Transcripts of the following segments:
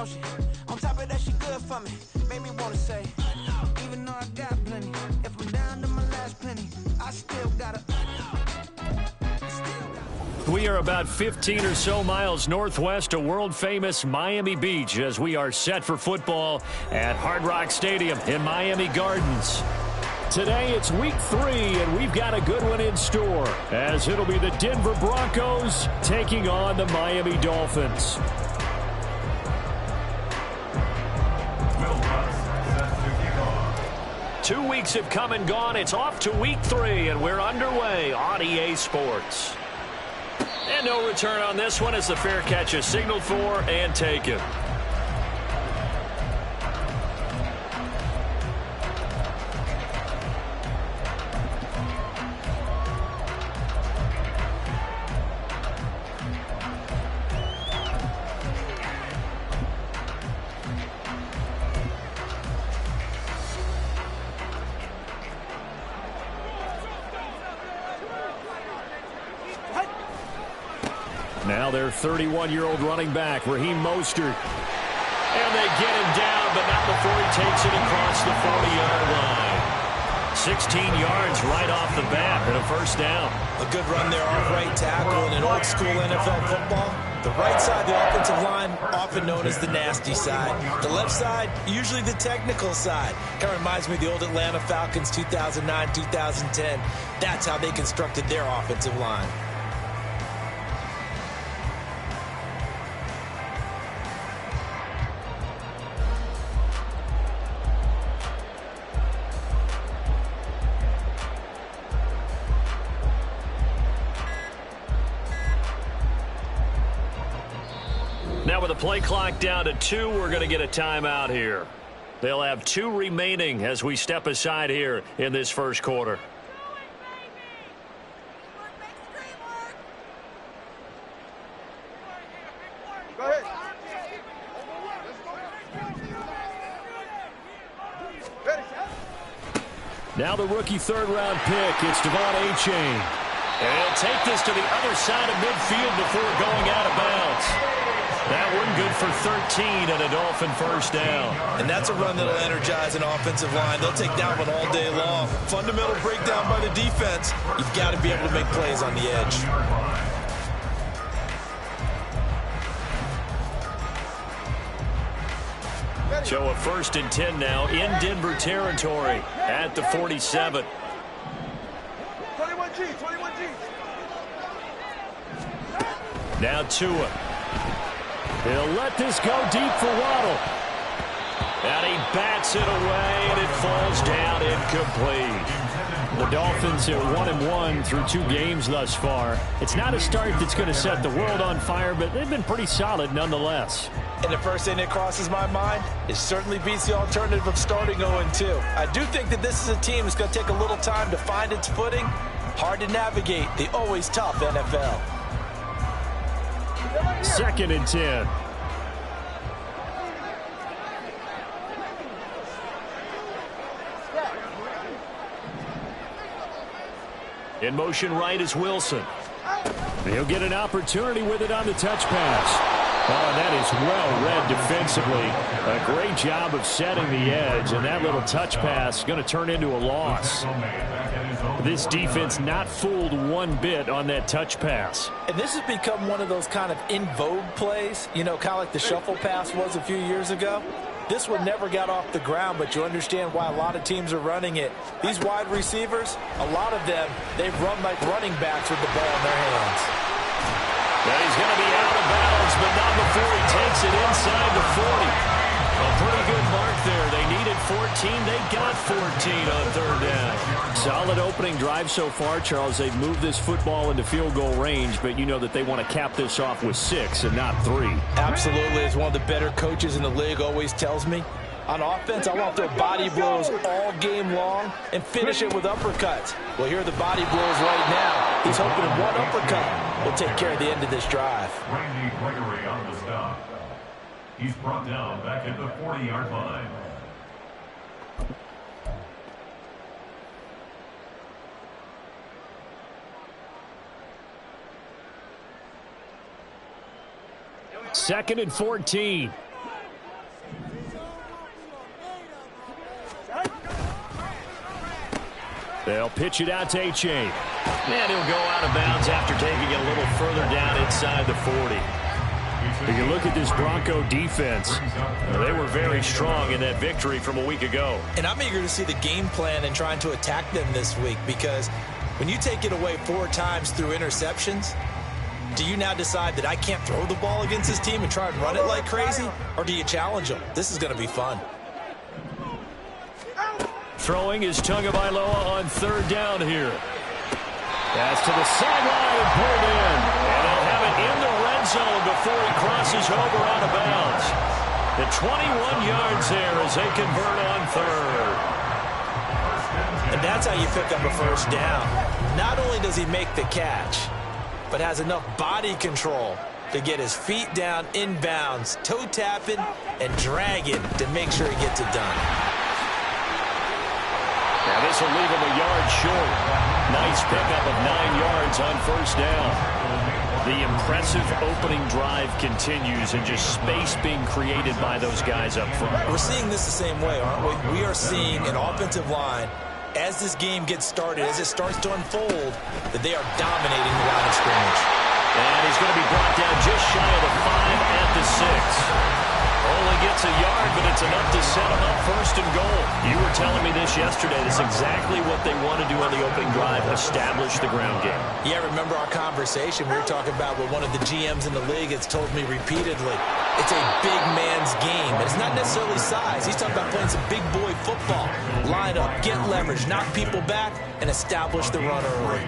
don't she? On top of that, she good for me. Made me wanna say, even though I got plenty, if I'm down to my last penny, I still gotta. We are about 15 or so miles northwest of world-famous Miami Beach as we are set for football at Hard Rock Stadium in Miami Gardens. Today it's week 3, and we've got a good one in store as it'll be the Denver Broncos taking on the Miami Dolphins. 2 weeks have come and gone. It's off to week 3, and we're underway on EA Sports. And no return on this one as the fair catch is signaled for and taken. Now their 31-year-old running back, Raheem Mostert. And they get him down, but not before he takes it across the 40-yard line. 16 yards right off the bat and a first down. A good run there off right tackle in an old-school NFL football. The right side, the offensive line, often known as the nasty side. The left side, usually the technical side. Kind of reminds me of the old Atlanta Falcons 2009, 2010. That's how they constructed their offensive line. Now with the play clock down to 2, we're going to get a timeout here. They'll have 2 remaining as we step aside here in this first quarter. Go ahead. Now the rookie third-round pick, it's Devon Achane. And he'll take this to the other side of midfield before going out of bounds. That one good for 13 and a Dolphin first down. And that's a run that'll energize an offensive line. They'll take that one all day long. Fundamental breakdown by the defense. You've got to be able to make plays on the edge. So a 1st and 10 now in Denver territory at the 47. 21G, 21G. Now Tua. He'll let this go deep for Waddle. And he bats it away, and it falls down incomplete. The Dolphins are 1-1 through 2 games thus far. It's not a start that's going to set the world on fire, but they've been pretty solid nonetheless. And the first thing that crosses my mind, it certainly beats the alternative of starting 0-2. I do think that this is a team that's going to take a little time to find its footing. Hard to navigate the always tough NFL. 2nd and 10. In motion right is Wilson. He'll get an opportunity with it on the touch pass. Oh, that is well read defensively. A great job of setting the edge, and that little touch pass is going to turn into a loss. This defense not fooled one bit on that touch pass. And this has become one of those kind of in vogue plays, you know, kind of like the shuffle pass was a few years ago. This one never got off the ground, but you understand why a lot of teams are running it. These wide receivers, a lot of them, they've run like running backs with the ball in their hands. Now he's going to be out of bounds, but not before he takes it inside the 40. A pretty good mark there. They needed 14. They got 14 on 3rd down. Solid opening drive so far, Charles. They've moved this football into field goal range, but you know that they want to cap this off with 6 and not 3. Absolutely. As one of the better coaches in the league always tells me, on offense, I want their body blows all game long and finish it with uppercuts. Well, here are the body blows right now. He's hoping that one uppercut will take care of the end of this drive. Randy Gregory on the stop. He's brought down back at the 40-yard line. Second and 14. They'll pitch it out to A-Chain. And he'll go out of bounds after taking it a little further down inside the 40. If you look at this Bronco defense, they were very strong in that victory from a week ago. And I'm eager to see the game plan and trying to attack them this week, because when you take it away 4 times through interceptions, do you now decide that I can't throw the ball against this team and try and run it like crazy? Or do you challenge them? This is going to be fun. Throwing is Tagovailoa on 3rd down here. That's to the sideline and pulled in. And they'll have it in the red zone before he crosses over out of bounds. The 21 yards there as they convert on 3rd. And that's how you pick up a 1st down. Not only does he make the catch, but has enough body control to get his feet down inbounds, toe tapping and dragging to make sure he gets it done. Now this will leave him a yard short. Nice pickup of 9 yards on 1st down. The impressive opening drive continues, and just space being created by those guys up front. We're seeing this the same way, aren't we? We are seeing an offensive line, as this game gets started, as it starts to unfold, that they are dominating the line of scrimmage. And he's going to be brought down just shy of the 5 at the 6. Only gets a yard, but it's enough to set him up 1st and goal. You were telling me this yesterday. That's exactly what they want to do on the opening drive, establish the ground game. Yeah, remember our conversation we were talking about with one of the GMs in the league that's told me repeatedly, it's a big man's game. And it's not necessarily size. He's talking about playing some big boy football. Line up, get leverage, knock people back, and establish the run early.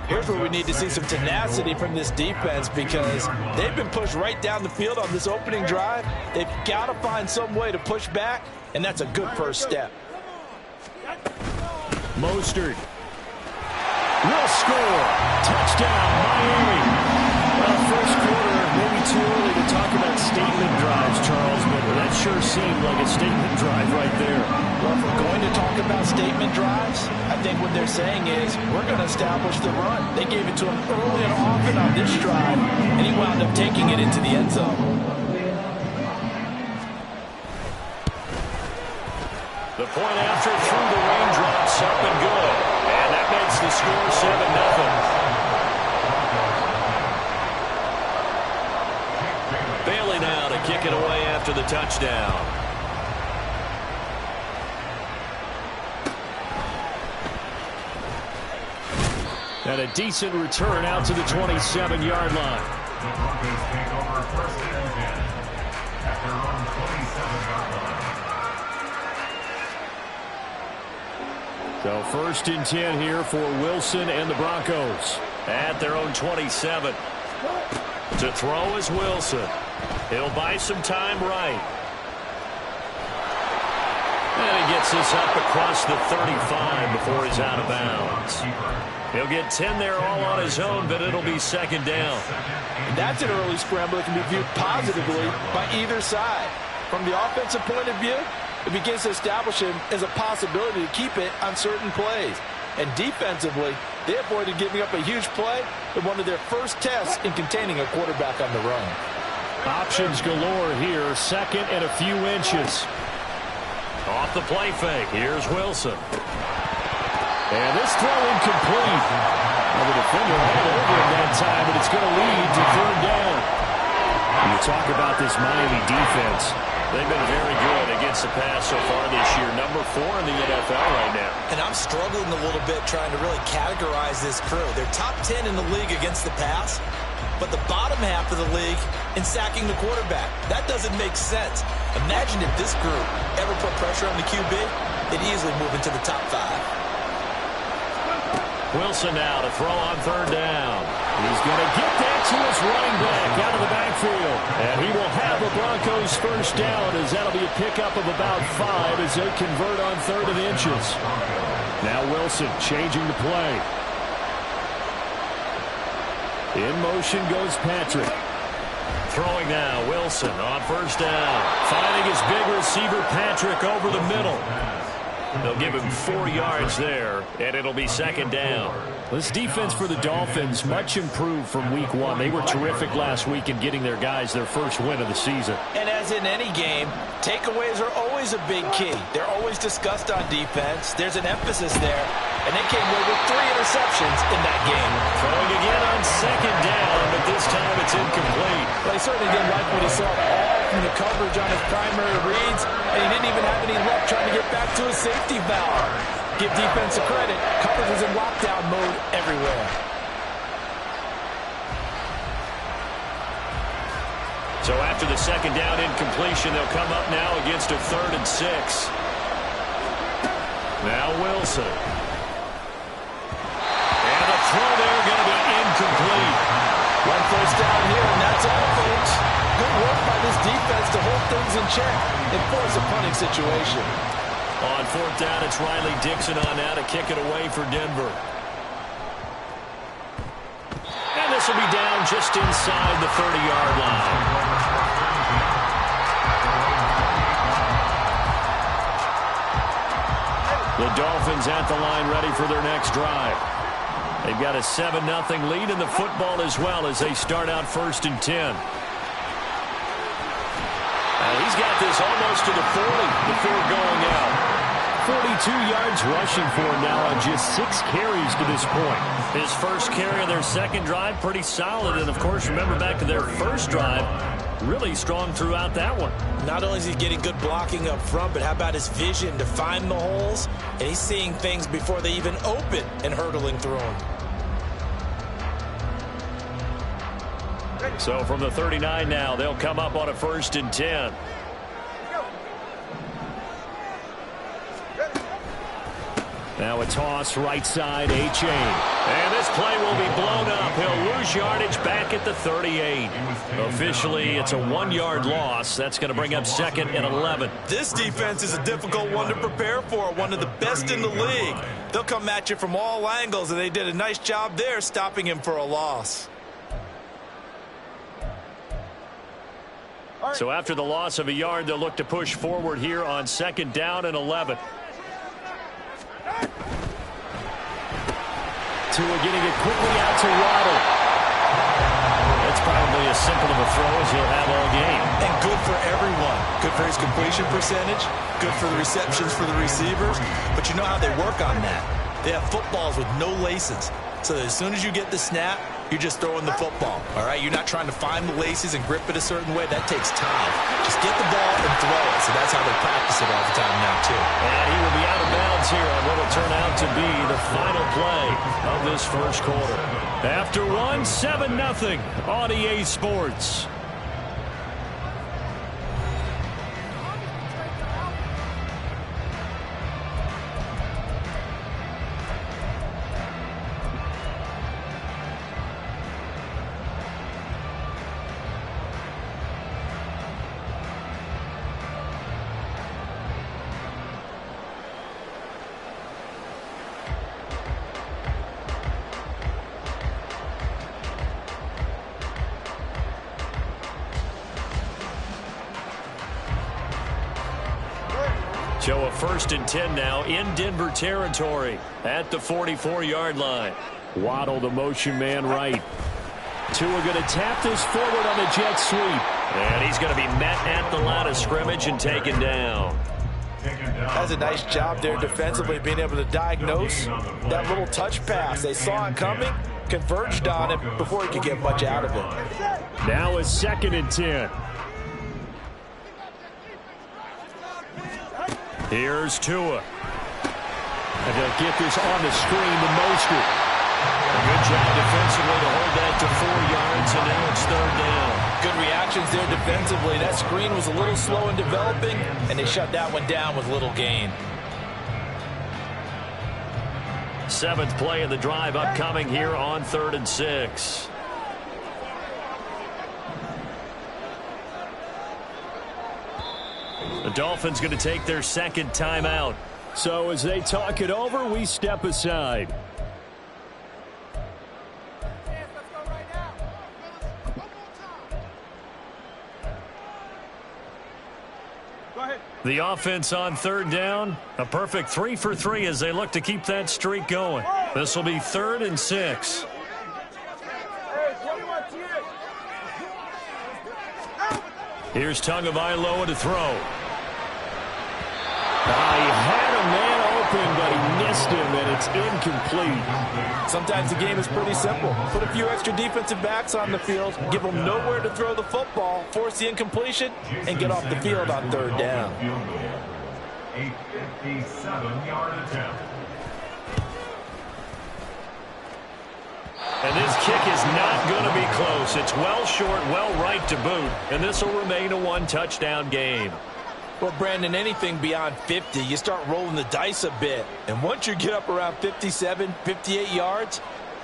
Here's where we need to see some tenacity from this defense, because they've been pushed right down the field on this opening drive. They've got to find some way to push back, and that's a good 1st step. Mostert will score. Touchdown, Miami. Well, 1st quarter, maybe too early to talk about statement drives, Charles, but that sure seemed like a statement drive right there. Well, if we're going to talk about statement drives, I think what they're saying is we're going to establish the run. They gave it to him early and often on this drive, and he wound up taking it into the end zone. The point after through the raindrops, up and good. And that makes the score 7-0. Bailey now to kick it away after the touchdown. And a decent return out to the 27-yard line. The Broncos take over 1st and 10 at their own 27-yard line. So 1st and 10 here for Wilson and the Broncos at their own 27. To throw is Wilson. He'll buy some time right. And he gets this up across the 35 before he's out of bounds. He'll get 10 there all on his own, but it'll be 2nd down. That's an early scramble that can be viewed positively by either side. From the offensive point of view, it begins to establish him as a possibility to keep it on certain plays. And defensively, they avoided giving up a huge play in one of their first tests in containing a quarterback on the run. Options galore here, 2nd and a few inches. Off the play fake, here's Wilson. And this throw incomplete. Well, the defender had over him that time, but it's going to lead to 3rd down. You talk about this Miami defense. They've been very good against the pass so far this year. Number 4 in the NFL right now. And I'm struggling a little bit trying to really categorize this crew. They're top 10 in the league against the pass, but the bottom half of the league in sacking the quarterback. That doesn't make sense. Imagine if this group ever put pressure on the QB, they'd easily move into the top 5. Wilson now to throw on 3rd down. He's going to get that to his running back out of the backfield. And he will have the Broncos 1st down, as that'll be a pickup of about 5 as they convert on 3rd and inches. Now Wilson changing the play. In motion goes Patrick. Throwing now, Wilson on 1st down. Finding his big receiver, Patrick, over the middle. They'll give him 4 yards there, and it'll be 2nd down. This defense for the Dolphins, much improved from week 1. They were terrific last week in getting their guys their first win of the season. And as in any game, takeaways are always a big key. They're always discussed on defense. There's an emphasis there. and they came away with 3 interceptions in that game. Throwing again on second down, but this time it's incomplete. Well, he certainly didn't like what he saw all from the coverage on his primary reads, and he didn't even have any luck trying to get back to his safety valve. Give defense a credit. Coverage was in lockdown mode everywhere. So after the second down incompletion, they'll come up now against a 3rd and 6. Now Wilson. And the throw there going to be incomplete. One first down here, and that's all, folks. Good work by this defense to hold things in check and force a punting situation. On 4th down, it's Riley Dixon on now to kick it away for Denver. And this will be down just inside the 30-yard line. The Dolphins at the line ready for their next drive. They've got a 7-0 lead in the football as well as they start out 1st and 10. He's got this almost to the 40 before going out. 42 yards rushing for him now on just 6 carries to this point. His first carry of their second drive, pretty solid. And, of course, remember back to their first drive, really strong throughout that one. Not only is he getting good blocking up front, but how about his vision to find the holes? And he's seeing things before they even open and hurdling through them. So from the 39 now, they'll come up on a 1st and 10. Now a toss right side, A-Chain. And this play will be blown up. He'll lose yardage back at the 38. Officially, it's a 1-yard loss. That's going to bring up 2nd and 11. This defense is a difficult one to prepare for, one of the best in the league. They'll come at you from all angles, and they did a nice job there stopping him for a loss. So after the loss of a yard, they'll look to push forward here on 2nd down and 11. Tua getting it quickly out to Waddle. That's probably as simple of a throw as he'll have all game. And good for everyone. Good for his completion percentage. Good for the receptions for the receivers. But you know how they work on that. They have footballs with no laces. So that as soon as you get the snap, you're just throwing the football. All right? You're not trying to find the laces and grip it a certain way. That takes time. Just get the ball and throw it. So that's how they practice it all the time now, too. And he will be out of bounds here on what will turn out to be the final play of this first quarter. After one, 7-0 on EA Sports. So a 1st and 10 now in Denver territory at the 44-yard line. Waddle, the motion man right. Tua going to tap this forward on the jet sweep. And he's going to be met at the line of scrimmage and taken down. That's a nice job there defensively, being able to diagnose that little touch pass. They saw it coming, converged on it before he could get much out of it. Now a 2nd and 10. Here's Tua. And they'll get this on the screen to Mostert. A good job defensively to hold that to 4 yards, and now it's 3rd down. Good reactions there defensively. That screen was a little slow in developing, and they shut that one down with little gain. 7th play of the drive upcoming here on 3rd and 6. The Dolphins going to take their 2nd timeout. So as they talk it over, we step aside. The offense on 3rd down, a perfect 3 for 3 as they look to keep that streak going. This will be 3rd and 6. Here's Tagovailoa to throw. He had a man open, but he missed him, and it's incomplete. Sometimes the game is pretty simple. Put a few extra defensive backs on the field, give them nowhere to throw the football, force the incompletion, and get off the field on third down. A 57-yard attempt. And this kick is not going to be close. It's well short, well right to boot, and this will remain a one-touchdown game. Well, Brandon, anything beyond 50, you start rolling the dice a bit. And once you get up around 57, 58 yards,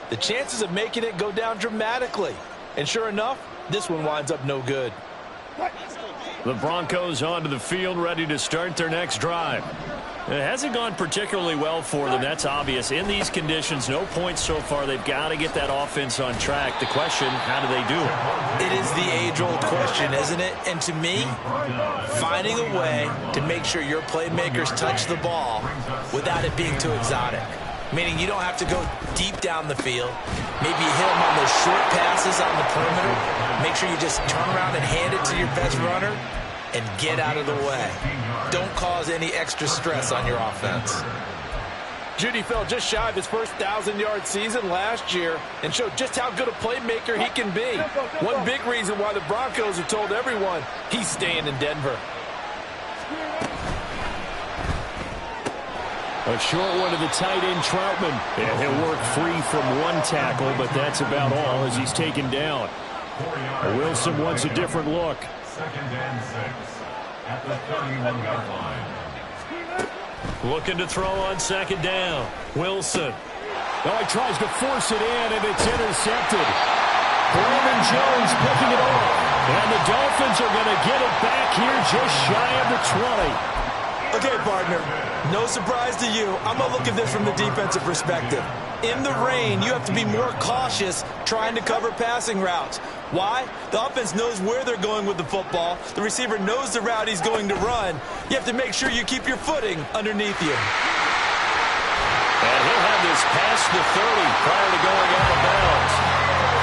the chances of making it go down dramatically. And sure enough, this one winds up no good. The Broncos onto the field, ready to start their next drive. It hasn't gone particularly well for them, that's obvious. In these conditions, no points so far. They've got to get that offense on track. The question, how do they do it? It is the age-old question, isn't it? And to me, finding a way to make sure your playmakers touch the ball without it being too exotic. Meaning you don't have to go deep down the field. Maybe you hit them on those short passes on the perimeter. Make sure you just turn around and hand it to your best runner and get out of the way. Don't cause any extra stress on your offense. Judy fell just shy of his first 1,000-yard season last year and showed just how good a playmaker he can be. One big reason why the Broncos have told everyone he's staying in Denver. A short one to the tight end, Troutman. And he'll work free from one tackle, but that's about all as he's taken down. Wilson wants a different look. 2nd and 6 at the 31-yard line. Looking to throw on 2nd down. Wilson. Oh, he tries to force it in, and it's intercepted. Brandon Jones picking it off. And the Dolphins are going to get it back here just shy of the 20. Okay, partner, no surprise to you. I'm going to look at this from the defensive perspective. In the rain, you have to be more cautious trying to cover passing routes. Why? The offense knows where they're going with the football. The receiver knows the route he's going to run. You have to make sure you keep your footing underneath you. And he'll have this past the 30 prior to going out of bounds.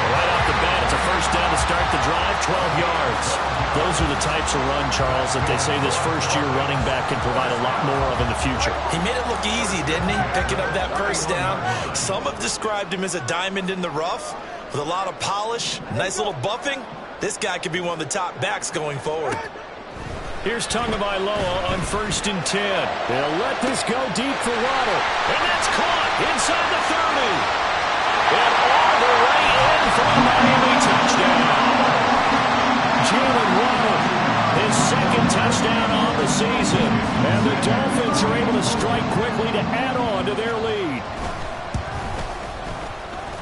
Right off the bat, it's a first down to start the drive, 12 yards. Those are the types of run, Charles, that they say this first-year running back can provide a lot more of in the future. He made it look easy, didn't he? Picking up that first down. Some have described him as a diamond in the rough with a lot of polish, nice little buffing. This guy could be one of the top backs going forward. Here's Tagovailoa on 1st and 10. They'll let this go deep for Waddle. And that's caught inside the 30. And all the way in for a Miami touchdown. Jalen Waddle, his 2nd touchdown on the season. And the Dolphins are able to strike quickly to add on to their lead.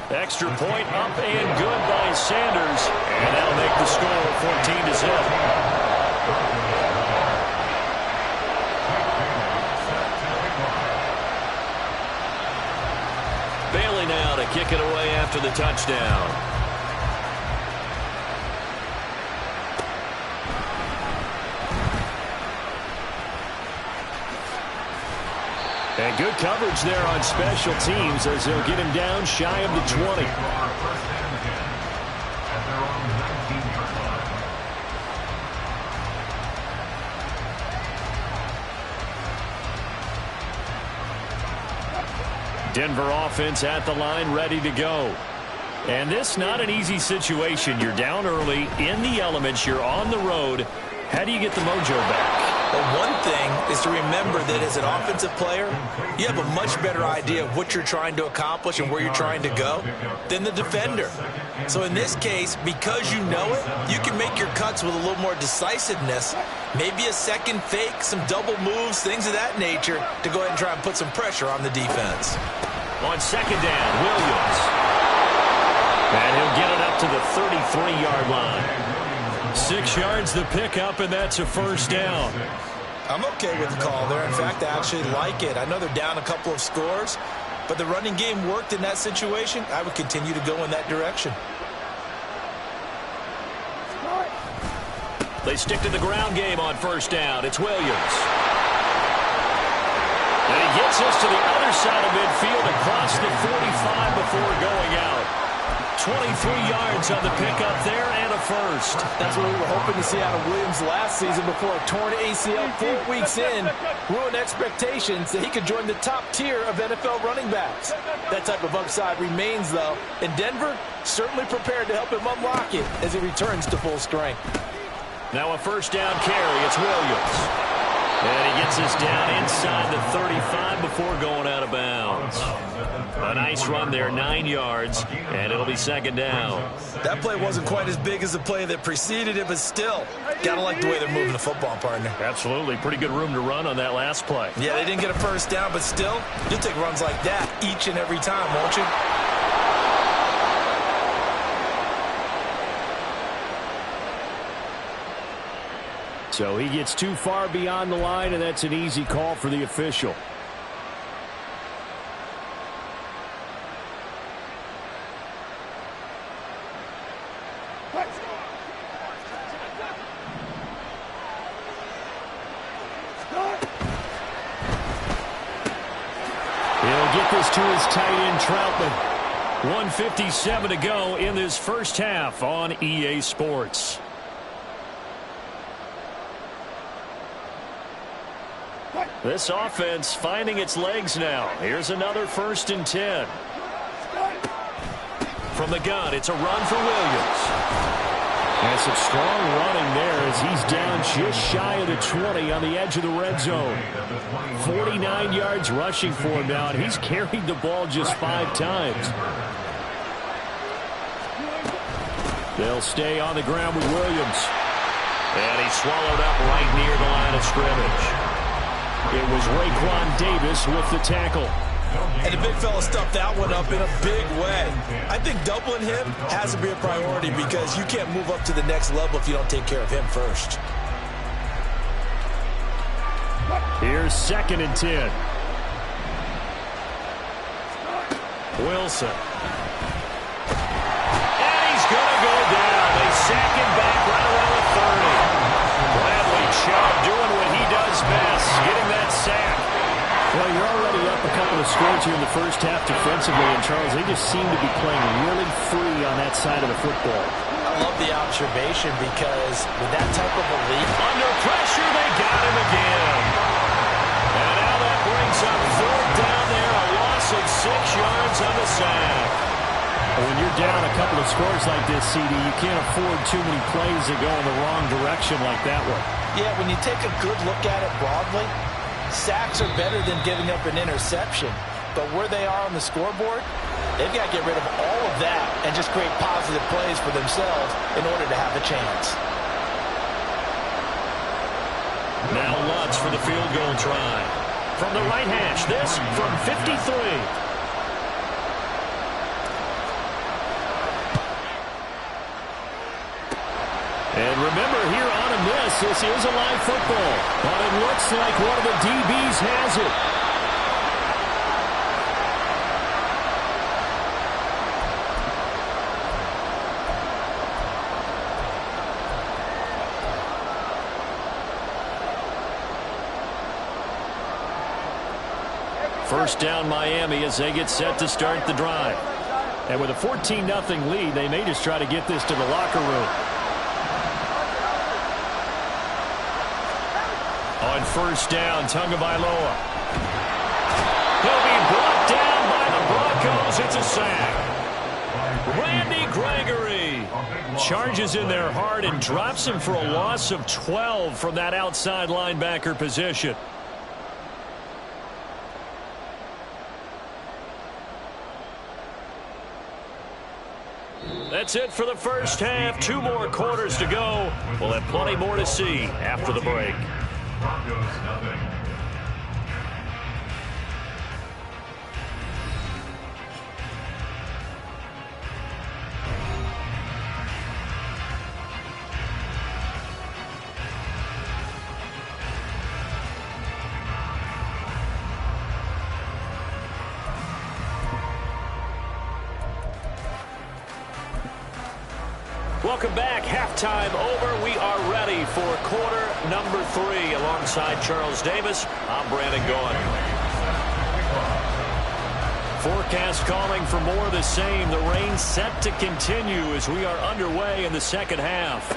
Extra point up and good by Sanders. And that'll make the score 14-0. Bailey now to kick it away after the touchdown. And good coverage there on special teams as they'll get him down shy of the 20. Denver offense at the line, ready to go. And this not an easy situation. You're down early, in the elements, you're on the road. How do you get the mojo back? Well, one thing is to remember that as an offensive player, you have a much better idea of what you're trying to accomplish and where you're trying to go than the defender. So in this case, because you know it, you can make your cuts with a little more decisiveness, maybe a second fake, some double moves, things of that nature, to go ahead and try and put some pressure on the defense. On 2nd down, Williams. And he'll get it up to the 33-yard line. 6 yards the pickup, and that's a 1st down. I'm okay with the call there. In fact, I actually like it. I know they're down a couple of scores, but the running game worked in that situation. I would continue to go in that direction. They stick to the ground game on 1st down. It's Williams. And he gets us to the other side of midfield across the 45 before going out. 23 yards on the pickup there and a first. That's what we were hoping to see out of Williams last season before a torn ACL 4 weeks in ruined expectations that he could join the top tier of NFL running backs. That type of upside remains, though, and Denver certainly prepared to help him unlock it as he returns to full strength. Now a first down carry. It's Williams. And he gets us down inside the 35 before going out of bounds. A nice run there, 9 yards, and it'll be second down. That play wasn't quite as big as the play that preceded it, but still, gotta like the way they're moving the football, partner. Absolutely. Pretty good room to run on that last play. Yeah, they didn't get a first down, but still, you'll take runs like that each and every time, won't you? So he gets too far beyond the line, and that's an easy call for the official. He'll get this to his tight end, Troutman. 1:57 to go in this first half on EA Sports. This offense finding its legs now. Here's another 1st and 10. From the gun, it's a run for Williams. And some strong running there as he's down just shy of the 20 on the edge of the red zone. 49 yards rushing for him now, and he's carried the ball just 5 times. They'll stay on the ground with Williams. And he's swallowed up right near the line of scrimmage. It was Raekwon Davis with the tackle. And the big fella stuffed that one up in a big way. I think doubling him has to be a priority because you can't move up to the next level if you don't take care of him first. Here's 2nd and 10. Wilson. And he's going to go down. They sack him back right around the 30. Bradley Chubb doing what he does best, getting that sack. Well, you're already up a couple of scores here in the first half defensively, and Charles, they just seem to be playing really free on that side of the football. I love the observation because with that type of a lead, under pressure, they got him again. And now that brings up 4th down there, a loss of 6 yards on the sack. When you're down a couple of scores like this, CD, you can't afford too many plays that go in the wrong direction like that one. Yeah, when you take a good look at it broadly, sacks are better than giving up an interception. But where they are on the scoreboard, they've got to get rid of all of that and just create positive plays for themselves in order to have a chance. Now Lutz for the field goal try. From the right hash, this from 53. And remember, here on a miss, this is a live football. But it looks like one of the DBs has it. First down Miami as they get set to start the drive. And with a 14-0 lead, they may just try to get this to the locker room. On first down, Tagovailoa. He'll be brought down by the Broncos. It's a sack. Randy Gregory charges in there hard and drops him for a loss of 12 from that outside linebacker position. That's it for the first half. 2 more quarters to go. We'll have plenty more to see after the break. Broncos nothing. Welcome back. Halftime over. We are ready for quarter number 3. Alongside Charles Davis, I'm Brandon Gaudin. forecast calling for more of the same. The rain set to continue as we are underway in the second half.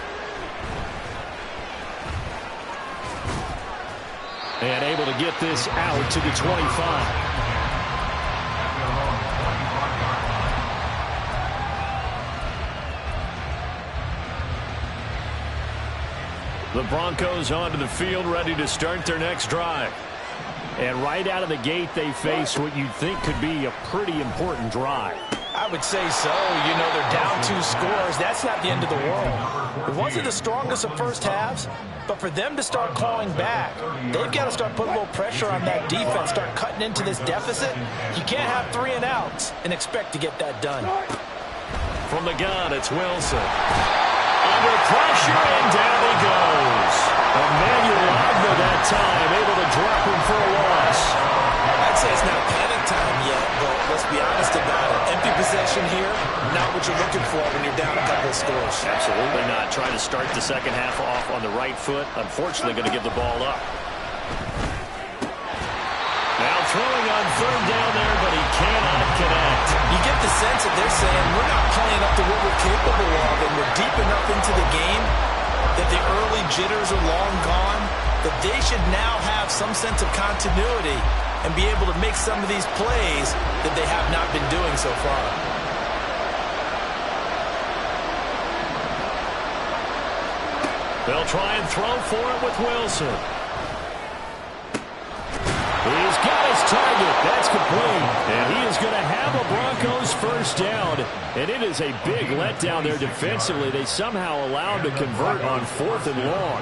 And able to get this out to the 25. The Broncos onto the field, ready to start their next drive. And right out of the gate, they face what you'd think could be a pretty important drive. I would say so. You know, they're down 2 scores. That's not the end of the world. It wasn't the strongest of first halves, but for them to start clawing back, they've got to start putting a little pressure on that defense, start cutting into this deficit. You can't have 3 and outs and expect to get that done. From the gun, it's Wilson. Under pressure, and down he goes. Emmanuel Ogba that time, able to drop him for a loss. I'd say it's not panic time yet, but let's be honest about it. Empty possession here, not what you're looking for when you're down a couple of scores. Absolutely not. Trying to start the second half off on the right foot. Unfortunately, going to give the ball up. Now throwing on third down there, but he cannot connect. You get the sense that they're saying we're not playing up to what we're capable of, and we're deep enough into the game that the early jitters are long gone, that they should now have some sense of continuity and be able to make some of these plays that they have not been doing so far. They'll try and throw for it with Wilson. He's got his target. That's complete. And he is going to have a Broncos first down. And it is a big letdown there defensively. They somehow allowed to convert on 4th and long.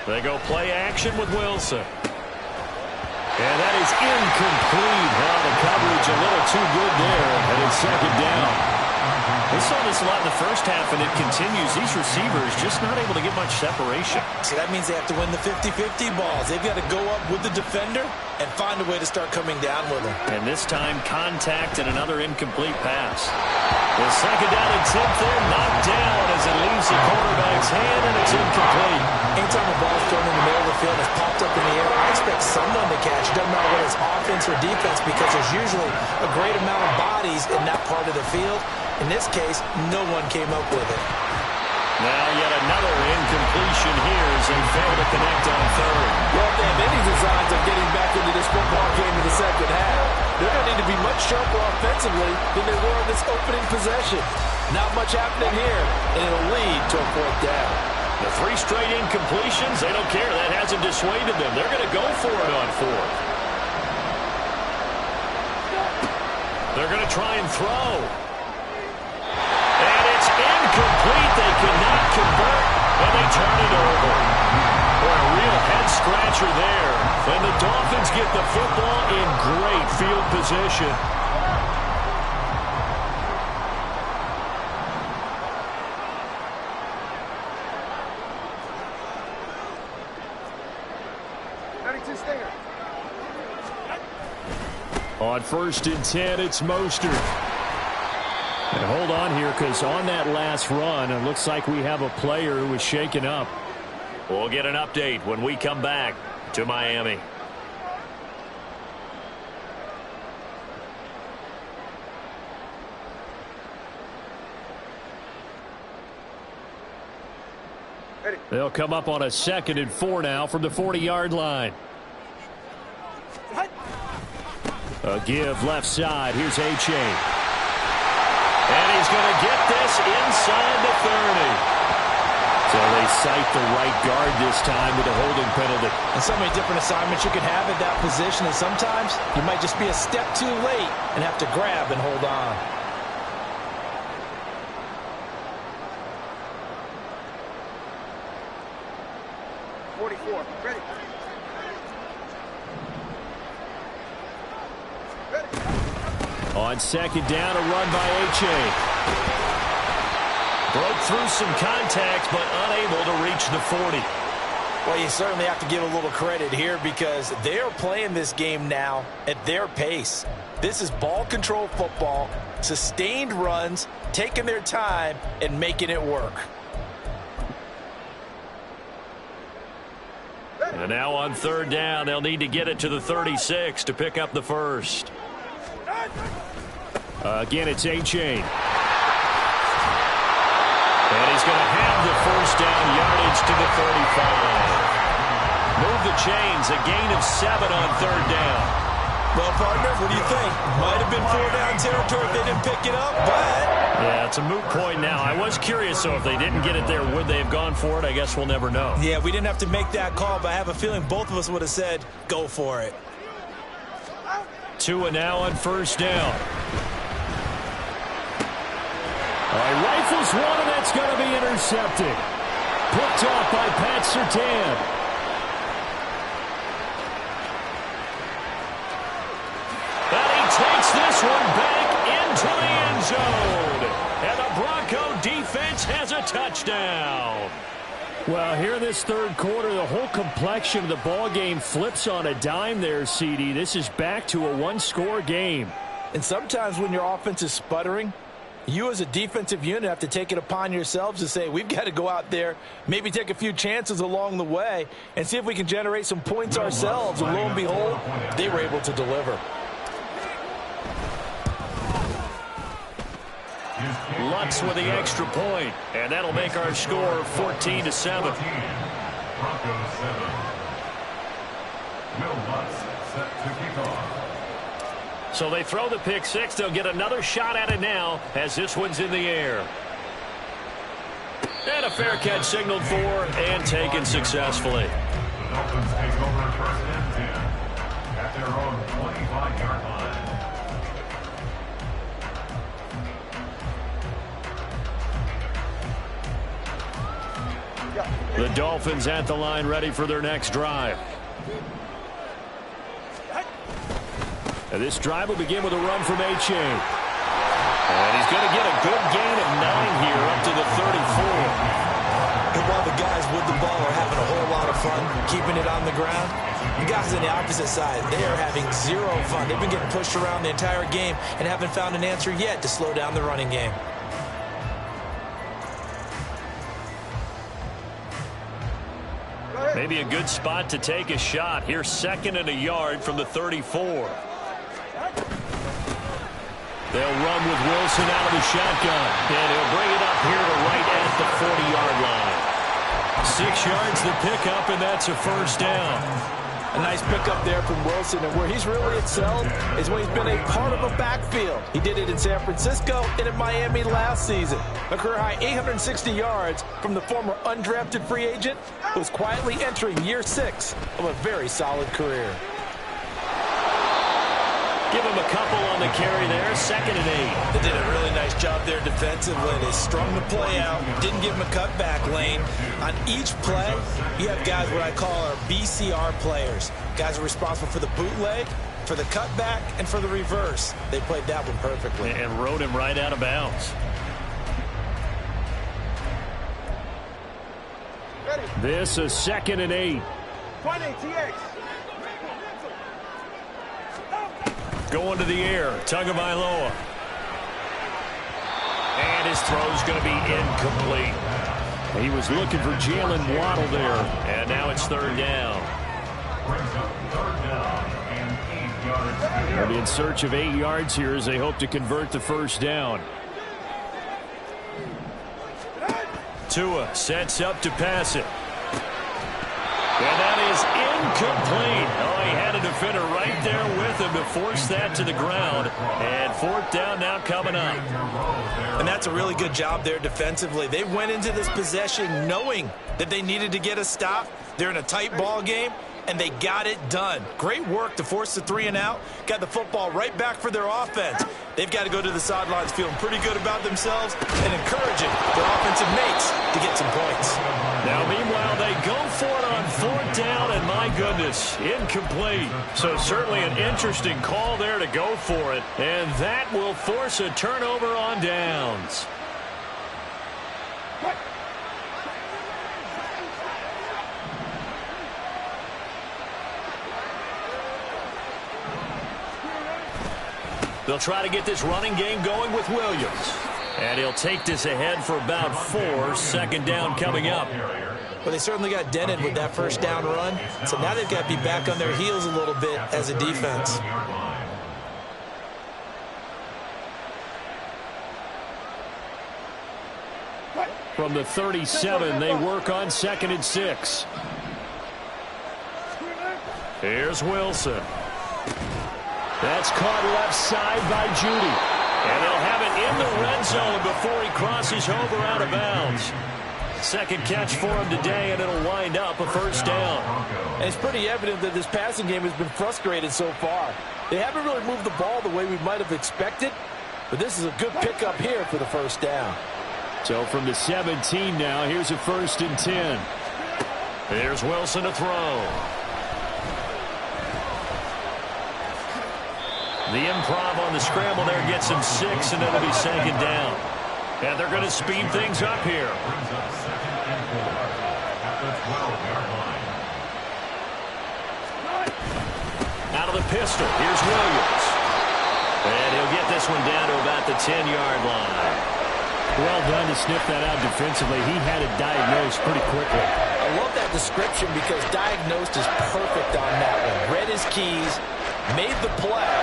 They go play action with Wilson. And that is incomplete. Well, the coverage a little too good there. And it's second down. We saw this a lot in the first half, and it continues. These receivers just not able to get much separation. So that means they have to win the 50-50 balls. They've got to go up with the defender and find a way to start coming down with them. And this time, contact and another incomplete pass. The second down and 10th there, knocked down as it leaves the quarterback's hand, and it's incomplete. Anytime the ball's thrown in the middle of the field, it's popped up in the air, I expect someone to catch. It doesn't matter whether it's offense or defense, because there's usually a great amount of bodies in that part of the field. In this case, no one came up with it. Now yet another incompletion here as they fail to connect on third. Well, if they have any designs of getting back into this football game in the second half, they're going to need to be much sharper offensively than they were in this opening possession. Not much happening here, and it'll lead to a 4th down. The 3 straight incompletions, they don't care. That hasn't dissuaded them. They're going to go for it on 4th. They're going to try and throw. And it's incomplete. They cannot convert, and they turn it over. Boy, a real head-scratcher there. And the Dolphins get the football in great field position. On 1st and 10, it's Mostert. And hold on here, because on that last run, it looks like we have a player who was shaken up. We'll get an update when we come back to Miami. They'll come up on a 2nd and 4 now from the 40-yard line. A give left side. Here's A-Chain. And he's going to get this inside the 30. So they cite the right guard this time with a holding penalty. And so many different assignments you can have at that position, and sometimes you might just be a step too late and have to grab and hold on. Ready. On 2nd down, a run by A-Chain. Broke through some contact, but unable to reach the 40. Well, you certainly have to give a little credit here because they are playing this game now at their pace. This is ball control football, sustained runs, taking their time, and making it work. And now on third down, they'll need to get it to the 36 to pick up the first. Again, it's A-Chain. And he's going to have the first down yardage to the 35. Move the chains, a gain of 7 on third down. Well, partner, what do you think? Might have been 4-down territory if they didn't pick it up, but... Yeah, it's a moot point now. I was curious, so if they didn't get it there, would they have gone for it? I guess we'll never know. Yeah, we didn't have to make that call, but I have a feeling both of us would have said, go for it. Tua now on first down. All right, rifles one, and that's going to be intercepted. Picked off by Pat Surtain. Takes this one back into the end zone. And the Bronco defense has a touchdown. Well, here in this third quarter, the whole complexion of the ball game flips on a dime there, CD. This is back to a one-score game. And sometimes when your offense is sputtering, you as a defensive unit have to take it upon yourselves to say, we've got to go out there, maybe take a few chances along the way, and see if we can generate some points ourselves. And lo and behold, they were able to deliver. Lutz with the extra point, and that'll make our score 14-7. Broncos 7. Will Lutz set to kick off. So they throw the pick six. They'll get another shot at it now as this one's in the air. And a fair catch signaled for and taken successfully. The Dolphins take over first and 10 at their own 25-yard line. The Dolphins at the line ready for their next drive. And this drive will begin with a run from A-Chain. And he's going to get a good gain of 9 here up to the 34. And while the guys with the ball are having a whole lot of fun keeping it on the ground, the guys on the opposite side, they are having zero fun. They've been getting pushed around the entire game and haven't found an answer yet to slow down the running game. Maybe a good spot to take a shot. Here's 2nd and a yard from the 34. They'll run with Wilson out of the shotgun. And he'll bring it up here to right at the 40-yard line. 6 yards the pickup, and that's a first down. A nice pickup there from Wilson, and where he's really excelled is when he's been a part of a backfield. He did it in San Francisco and in Miami last season. A career-high 860 yards from the former undrafted free agent who is quietly entering year 6 of a very solid career. Give him a couple on the carry there. 2nd and 8. They did a really nice job there defensively. They strung the play out, didn't give him a cutback lane. On each play, you have guys what I call our BCR players. Guys are responsible for the bootleg, for the cutback, and for the reverse. They played that one perfectly. And rode him right out of bounds. This is 2nd and 8. 20, TX. Going to the air, Tagovailoa. And his throw's going to be incomplete. He was looking for Jalen Waddle there, and now it's 3rd down. Brings up 3rd down and 8 yards. They'll be in search of 8 yards here as they hope to convert the first down. Tua sets up to pass it. And that is incomplete. Oh, he had a defender right there with him to force that to the ground. And 4th down now coming up. And that's a really good job there defensively. They went into this possession knowing that they needed to get a stop. They're in a tight ball game, and they got it done. Great work to force the 3 and out. Got the football right back for their offense. They've got to go to the sidelines feeling pretty good about themselves and encouraging their offensive mates to get some points. Now, meanwhile, they go for it on 4th down, and my goodness, incomplete. So certainly an interesting call there to go for it, and that will force a turnover on downs. They'll try to get this running game going with Williams. And he'll take this ahead for about 4. 2nd down coming up. Well, they certainly got dented with that first down run, so now they've got to be back on their heels a little bit as a defense. From the 37, they work on 2nd and 6. Here's Wilson. That's caught left side by Judy. And they'll have it in the red zone before he crosses over out of bounds. Second catch for him today, and it'll wind up a first down. And it's pretty evident that this passing game has been frustrated so far. They haven't really moved the ball the way we might have expected, but this is a good pickup here for the first down. So from the 17 now, here's a 1st and 10. Here's Wilson to throw. The improv on the scramble there gets him 6, and it'll be 2nd down. And they're going to speed things up here. Out of the pistol, here's Williams. And he'll get this one down to about the 10-yard line. Well done to sniff that out defensively. He had it diagnosed pretty quickly. I love that description because diagnosed is perfect on that one. Read his keys, made the play,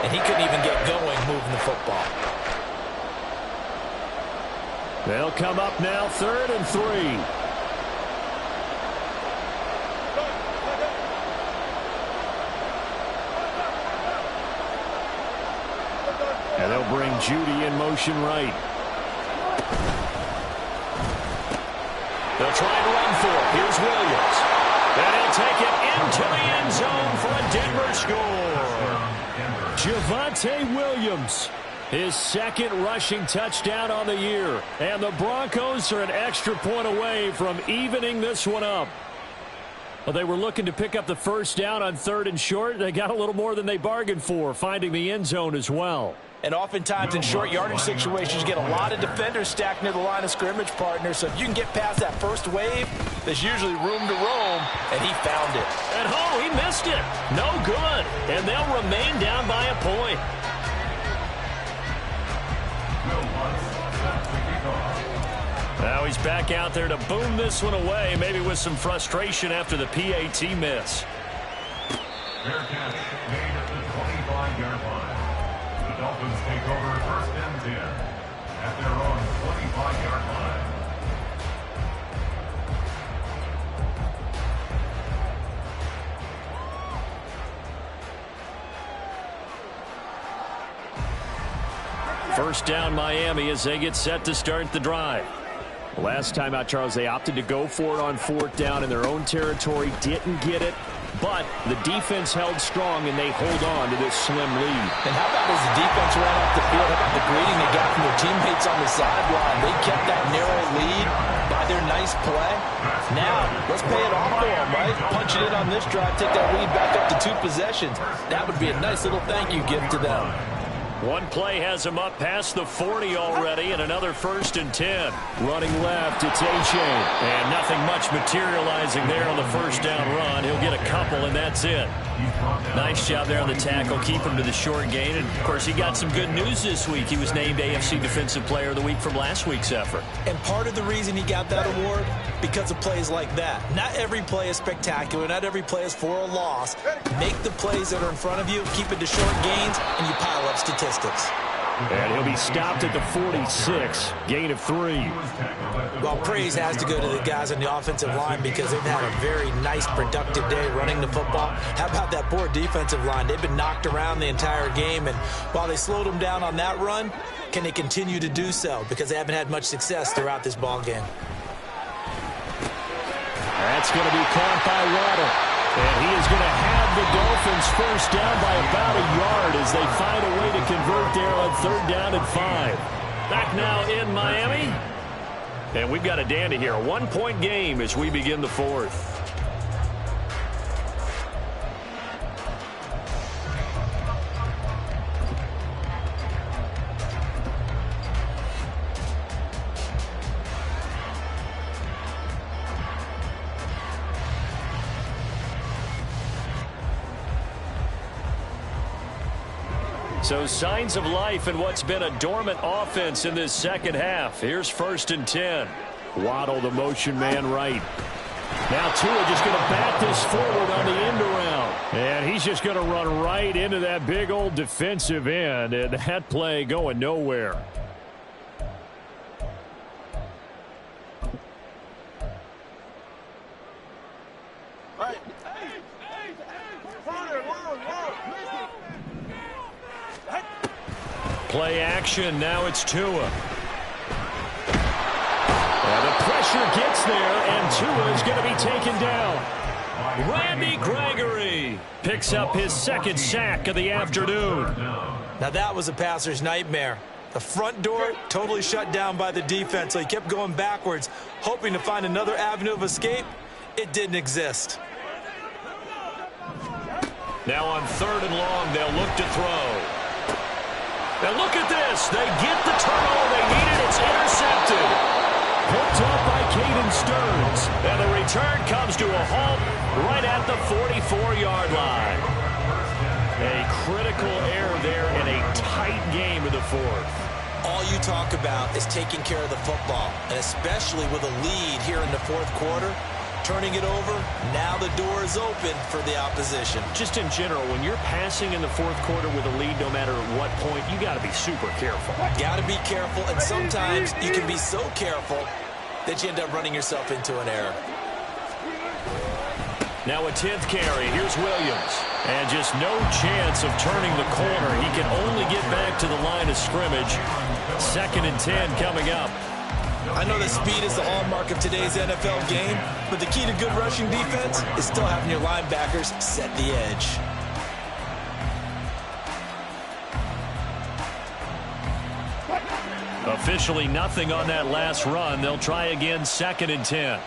and he couldn't even get going moving the football. They'll come up now 3rd and 3. And they'll bring Judy in motion right. They'll try and run for it. Here's Williams. And he'll take it into the end zone for a Denver score. Javonte Williams, his 2nd rushing touchdown on the year. And the Broncos are an extra point away from evening this one up. Well, they were looking to pick up the first down on 3rd and short. They got a little more than they bargained for, finding the end zone as well. And oftentimes in short yardage situations, you get a lot of defenders stacked near the line of scrimmage, partner. So if you can get past that first wave, there's usually room to roam, and he found it. And he missed it. No good. And they'll remain down by a point. Now he's back out there to boom this one away, maybe with some frustration after the PAT miss. Fair catch made at the 25-yard line. The Dolphins take over 1st and 10 at their own 25-yard line. First down Miami as they get set to start the drive. Last time out, Charles, they opted to go for it on 4th down in their own territory. Didn't get it, but the defense held strong, and they hold on to this slim lead. And how about as the defense ran off the field, how about the greeting they got from their teammates on the sideline? They kept that narrow lead by their nice play. Now, let's pay it off for them, right? Punch it in on this drive, take that lead back up to 2 possessions. That would be a nice little thank you gift to them. One play has him up past the 40 already, and another 1st and 10. Running left, it's A-Chain. And nothing much materializing there on the first down run. He'll get a couple, and that's it. Nice job there on the tackle. Keep him to the short gain. And, of course, he got some good news this week. He was named AFC Defensive Player of the Week from last week's effort. And part of the reason he got that award, because of plays like that. Not every play is spectacular. Not every play is for a loss. Make the plays that are in front of you, keep it to short gains, and you pile up statistics. And he'll be stopped at the 46. Gain of 3. Well, praise has to go to the guys on the offensive line because they've had a very nice, productive day running the football. How about that poor defensive line? They've been knocked around the entire game, and while they slowed them down on that run, can they continue to do so? Because they haven't had much success throughout this ball game. That's going to be caught by Waddle. And he is going to have the Dolphins first down by about a yard as they find a way to convert there on 3rd down and 5. Back now in Miami. And we've got a dandy here. A 1-point game as we begin the 4th. So signs of life in what's been a dormant offense in this second half. Here's 1st and 10. Waddle, the motion man right. Now Tua just going to bat this forward on the end around. And he's just going to run right into that big old defensive end. And that play going nowhere. Play action. Now it's Tua. And the pressure gets there, and Tua is going to be taken down. Randy Gregory picks up his second sack of the afternoon. Now that was a passer's nightmare. The front door totally shut down by the defense, so he kept going backwards, hoping to find another avenue of escape. It didn't exist. Now on 3rd and long, they'll look to throw. Now look at this. They get the turnover they needed. It's intercepted. Picked up by Caden Stearns. And the return comes to a halt right at the 44-yard line. A critical error there in a tight game in the 4th. All you talk about is taking care of the football, and especially with a lead here in the 4th quarter. Turning it over, now the door is open for the opposition. Just in general, when you're passing in the 4th quarter with a lead, no matter at what point, you got to be super careful. Got to be careful, and sometimes you can be so careful that you end up running yourself into an error. Now a 10th carry. Here's Williams. And just no chance of turning the corner. He can only get back to the line of scrimmage. 2nd and 10 coming up. I know that speed is the hallmark of today's NFL game, but the key to good rushing defense is still having your linebackers set the edge. Officially nothing on that last run. They'll try again, 2nd and 10.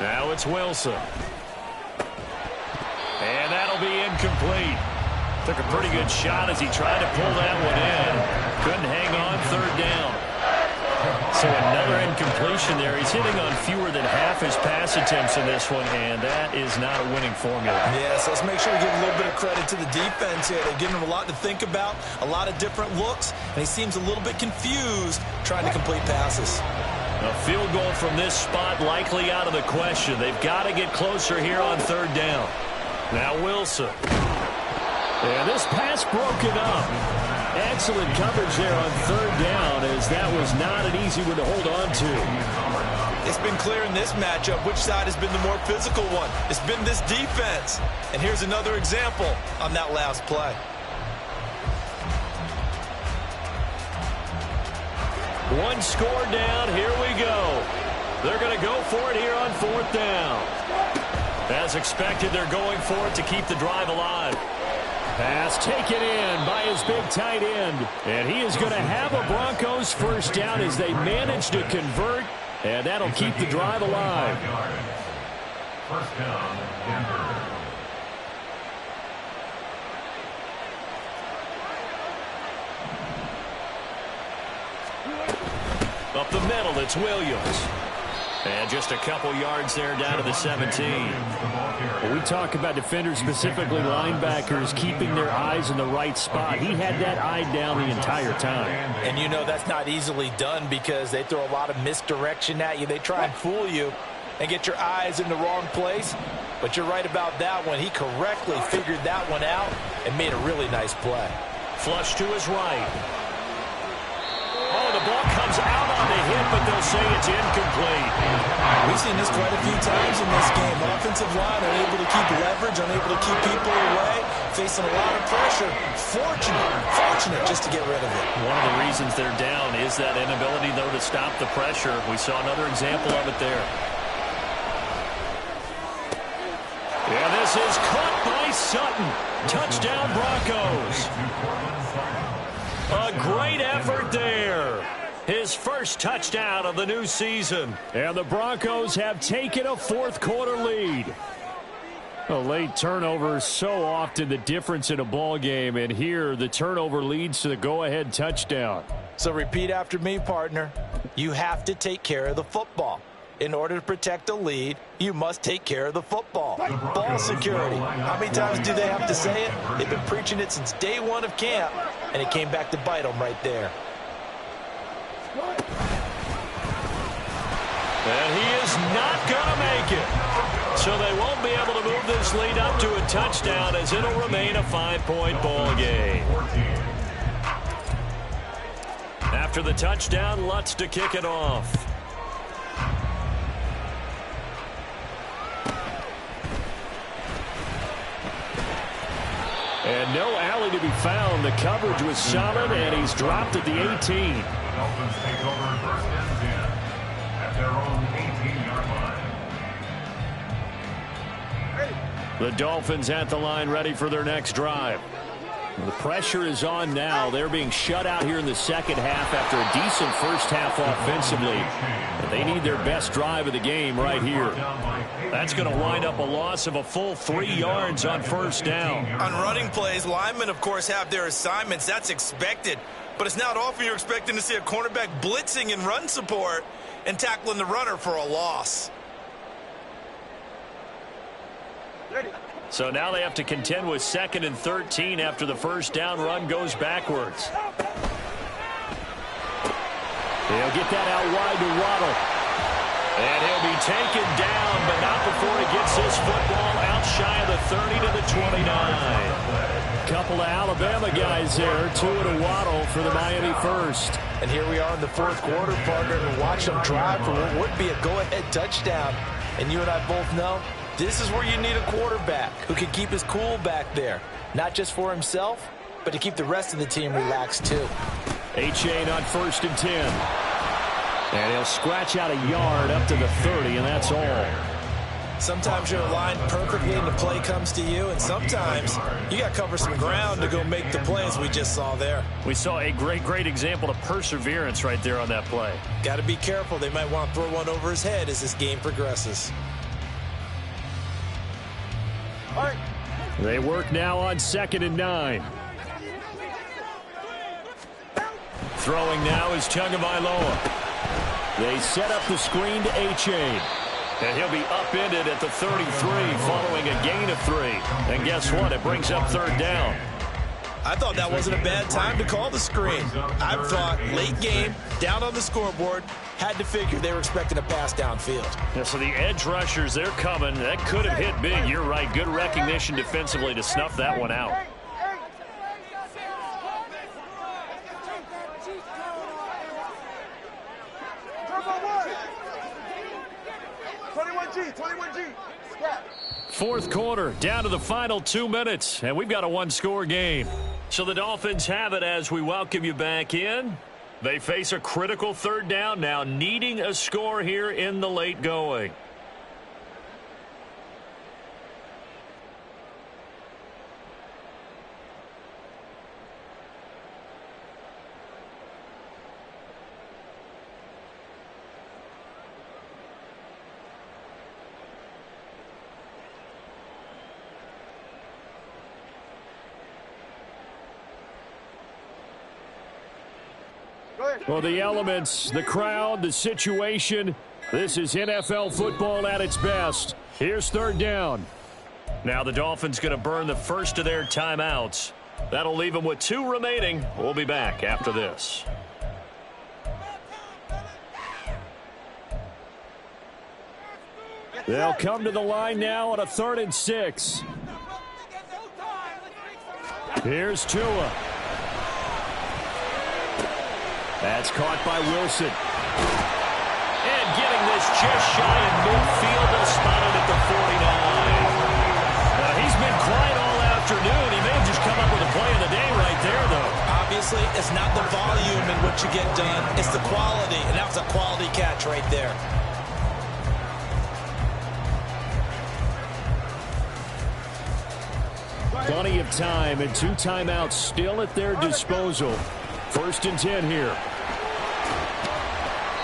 Now it's Wilson. And that'll be incomplete. Took a pretty good shot as he tried to pull that one in. Couldn't hang on 3rd down. So another incompletion there. He's hitting on fewer than half his pass attempts in this one, and that is not a winning formula. Yes, let's make sure we give a little bit of credit to the defense here. They're giving him a lot to think about, a lot of different looks, and he seems a little bit confused trying to complete passes. A field goal from this spot likely out of the question. They've got to get closer here on 3rd down. Now Wilson. And this pass broken up. Excellent coverage there on 3rd down, as that was not an easy one to hold on to. It's been clear in this matchup which side has been the more physical one. It's been this defense. And here's another example on that last play. One score down. Here we go. They're going to go for it here on 4th down. As expected, they're going for it to keep the drive alive. Pass taken in by his big tight end. And he is going to have a Broncos 1st down as they manage to convert. And that'll keep the drive alive. 1st down, Denver. Up the middle, it's Williams. And just a couple yards there down to the 17. When we talk about defenders, specifically linebackers, keeping their eyes in the right spot, he had that eye down the entire time. And you know that's not easily done because they throw a lot of misdirection at you. They try and fool you and get your eyes in the wrong place. But you're right about that one. He correctly figured that one out and made a really nice play. Flush to his right. Oh, the ball comes out on the hit, but they'll say it's incomplete. We've seen this quite a few times in this game. Offensive line unable to keep leverage, unable to keep people away, facing a lot of pressure. Fortunate just to get rid of it. One of the reasons they're down is that inability, though, to stop the pressure. We saw another example of it there. Yeah, this is caught by Sutton. Touchdown, Broncos. A great effort there. His first touchdown of the new season. And the Broncos have taken a 4th quarter lead. A late turnover is so often the difference in a ball game. And here the turnover leads to the go-ahead touchdown. So repeat after me, partner. You have to take care of the football. In order to protect a lead, you must take care of the football. Ball security. How many times do they have to say it? They've been preaching it since day 1 of camp, and it came back to bite them right there. And he is not going to make it. So they won't be able to move this lead up to a touchdown as it'll remain a 5-point ball game. After the touchdown, Lutz to kick it off. And no alley to be found. The coverage was solid, and he's dropped at the 18. The Dolphins take over first and 10 at their own 18-yard line. The Dolphins at the line, ready for their next drive. The pressure is on now. They're being shut out here in the second half after a decent first half offensively. But they need their best drive of the game right here. That's going to wind up a loss of a full 3 yards on first down. On running plays, linemen, of course, have their assignments. That's expected. But it's not often you're expecting to see a cornerback blitzing in run support and tackling the runner for a loss. So now they have to contend with 2nd and 13 after the first down run goes backwards. They'll get that out wide to Waddle. And he'll be taken down, but not before he gets this football out shy of the 30 to the 29. Couple of Alabama guys there, 2 to Waddle for the Miami first. And here we are in the fourth quarter, partner, and watch them drive for what would be a go-ahead touchdown. And you and I both know this is where you need a quarterback who can keep his cool back there. Not just for himself, but to keep the rest of the team relaxed too. Achane on 1st and 10. And he'll scratch out a yard up to the 30, and that's all. Sometimes you're aligned perfectly and the play comes to you, and sometimes you got to cover some ground to go make the plays we just saw there. We saw a great example of perseverance right there on that play. Got to be careful. They might want to throw one over his head as this game progresses. All right. They work now on 2nd and 9. Throwing now is Tagovailoa. They set up the screen to Achane. And he'll be upended at the 33 following a gain of 3. And guess what? It brings up 3rd down. I thought that wasn't a bad time to call the screen. I thought late game, down on the scoreboard, had to figure they were expecting a pass downfield. Yeah, so the edge rushers, they're coming. That could have hit big. You're right. Good recognition defensively to snuff that one out. Fourth quarter, down to the final 2 minutes, and we've got a one-score game. So the Dolphins have it as we welcome you back in. They face a critical 3rd down now, needing a score here in the late going. Well, the elements, the crowd, the situation, this is NFL football at its best. Here's 3rd down. Now the Dolphins going to burn the first of their timeouts. That'll leave them with 2 remaining. We'll be back after this. They'll come to the line now on a 3rd and 6. Here's Tua. That's caught by Wilson. And getting this just shy of midfield, they'll spot it at the 49. Now, he's been quiet all afternoon. He may have just come up with a play of the day right there, though. Obviously, it's not the volume in what you get done. It's the quality, and that was a quality catch right there. Plenty of time and 2 timeouts still at their disposal. 1st and 10 here.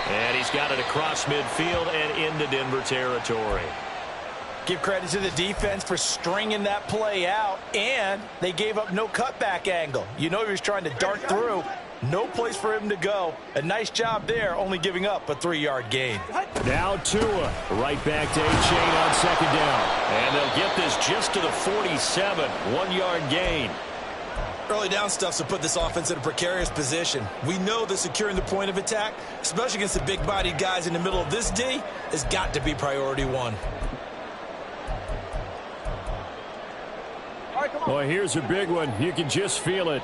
And he's got it across midfield and into Denver territory. Give credit to the defense for stringing that play out, and they gave up no cutback angle. You know he was trying to dart through. No place for him to go. A nice job there, only giving up a 3-yard gain. Now Tua, right back to Achane on 2nd down. And they'll get this just to the 47, 1-yard gain. Early down stuff's to put this offense in a precarious position. We know that securing the point of attack, especially against the big-bodied guys in the middle of this D, has got to be priority one. All right, come on. Boy, here's a big one. You can just feel it.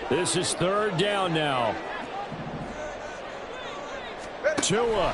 This is third down now. Tua.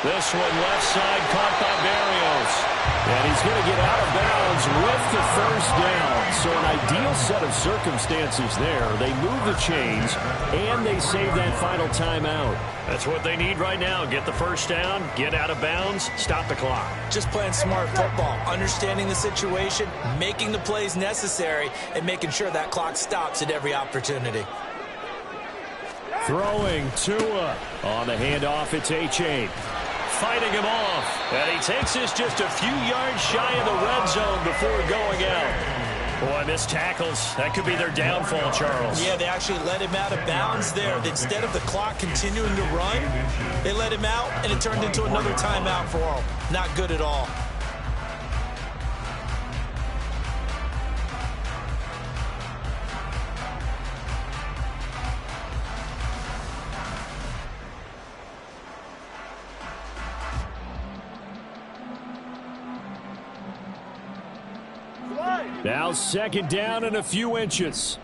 This one left side caught by Barrios. And he's going to get out of bounds with the first down. So an ideal set of circumstances there. They move the chains, and they save that final timeout. That's what they need right now. Get the first down, get out of bounds, stop the clock. Just playing smart football, understanding the situation, making the plays necessary, and making sure that clock stops at every opportunity. Throwing Tua on the handoff. It's H8. Fighting him off. And he takes this just a few yards shy of the red zone before going out. Boy, missed tackles. That could be their downfall, Charles. Yeah, they actually let him out of bounds there. Instead of the clock continuing to run, they let him out, and it turned into another timeout for him. Not good at all. Now second down and a few inches.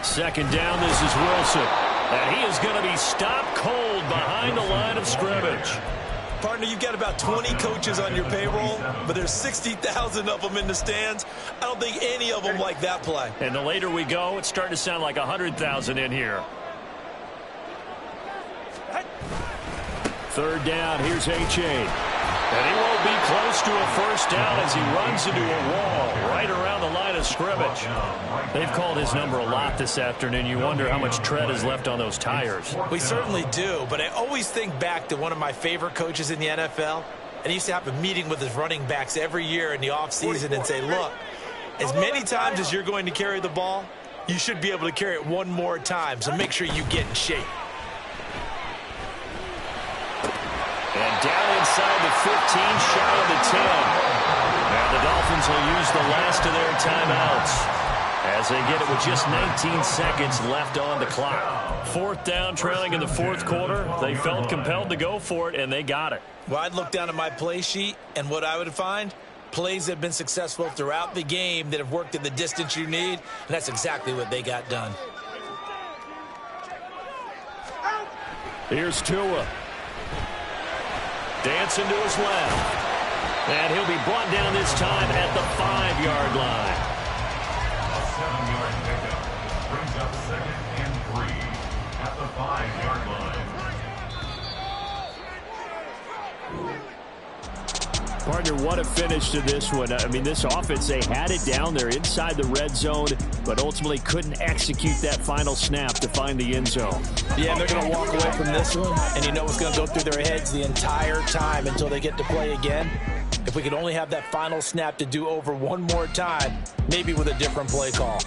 Second down, this is Wilson. And he is going to be stopped cold behind the line of scrimmage. Partner, you've got about 20 coaches on your payroll, but there's 60,000 of them in the stands. I don't think any of them like that play. And the later we go, it's starting to sound like 100,000 in here. Third down, here's H8. And he won't be close to a first down as he runs into a wall right around the line of scrimmage. They've called his number a lot this afternoon. You wonder how much tread is left on those tires. We certainly do, but I always think back to one of my favorite coaches in the NFL. And he used to have a meeting with his running backs every year in the offseason and say, look, as many times as you're going to carry the ball, you should be able to carry it one more time, so make sure you get in shape. And down inside the 15, shy of the 10. Now the Dolphins will use the last of their timeouts as they get it with just 19 seconds left on the clock. Fourth down, trailing in the fourth quarter. They felt compelled to go for it, and they got it. Well, I'd look down at my play sheet, and what I would find, plays that have been successful throughout the game that have worked in the distance you need, and that's exactly what they got done. Here's Tua. Dancing to his left. And he'll be brought down this time at the 5-yard line. A 7-yard pickup brings up 2nd and 3 at the 5-yard line. Partner, what a finish to this one. I mean, this offense, they had it down there inside the red zone, but ultimately couldn't execute that final snap to find the end zone. Yeah, and they're going to walk away from this one, and you know what's going to go through their heads the entire time until they get to play again. If we could only have that final snap to do over one more time, maybe with a different play call.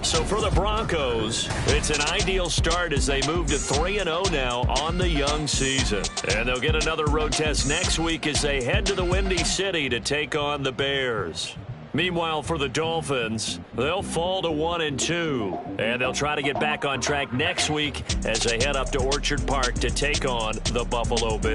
So for the Broncos, it's an ideal start as they move to 3-0 now on the young season. And they'll get another road test next week as they head to the Windy City to take on the Bears. Meanwhile, for the Dolphins, they'll fall to 1-2. And they'll try to get back on track next week as they head up to Orchard Park to take on the Buffalo Bills.